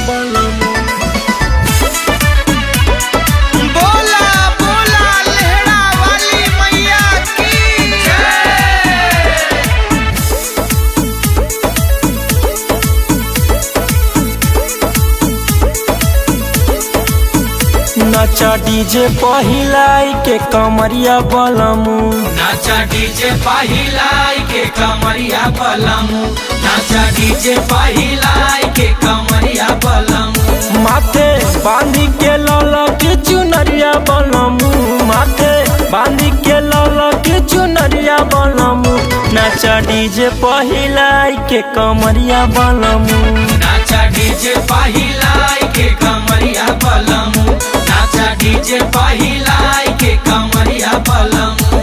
बलमू। बोला बोला लेहड़ा वाली मैया की जय। नाचा डीजे पहिलाई के कमरिया बलमू। नाचा डीजे पहिलाई के कमरिया बलमू। नाचा डीजे पहिलाई के कमरिया बलमू। माथे बांधी के लौला के चुनरिया बलमू। माथे बांधी के लौला के चुनरिया बलमू। नाचा डीजे पहिलाई के कमरिया बलमू। नाचा डीजे पहिलाई के कमरिया बलमू। नाचा डीजे पहिलाई के कमरिया बलमू।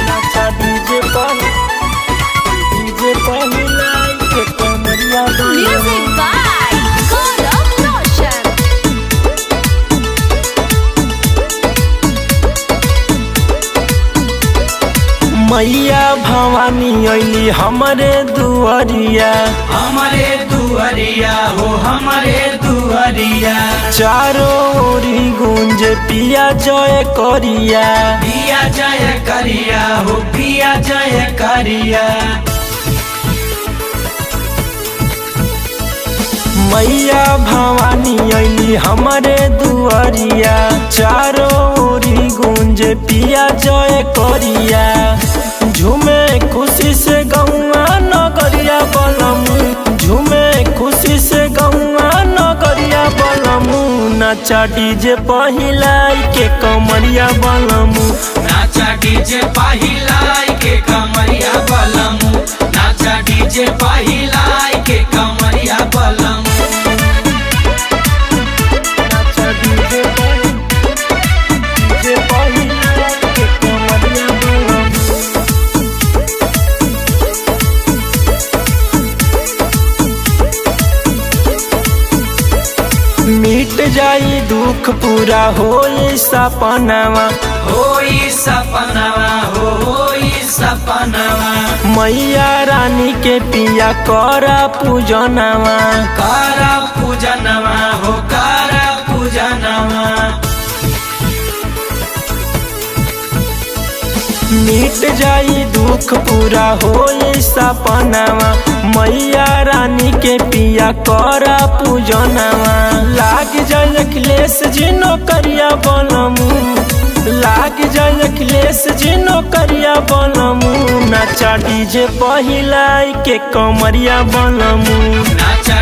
नाचा डीजे पहिलाई के कमरिया बलमू। Music by Gaurav Roshan. मैया भवानी अली हमरे दुआरिया। हमारे दुआरिया हो हमारे दुआरिया। चारों ओरी गूंज पिया जय करिया। पिया जय करिया हो पिया जय करिया। मैया भवानी अली हमरे दुआरिया। चारों ओरी गूंज पिया जय करिया। झूमे खुशी से गौआ नगरिया बलमू। झूमे खुशी से गौआ नगरिया बलमू। नाचा डीजे पहिलाई के कमरिया बलमू। नाचा डीजे पहिलाई के कमरिया बलमू। नाचा डीजे पहिलाई के कमरिया बलमू। नाचा डीजे पहिलाई के कमरिया बलमू। मिट जाई दुख पूरा होई सपनावा। होई सपनावा हो होई सपनावा। मैया रानी के पिया करा पूजनवा। कारा पूजनवा हो कारा पूजनवा। मिट जाई दुख पूरा होई सपनावा। मैया रानी के पिया करा पूजनवा। लाग जाए अखिलेश जी नौकरिया बलमू। लाग जाए अखिलेश जी नौकरिया बलमू। नाचा डीजे पहिलाई के कमरिया बलमू। नाचा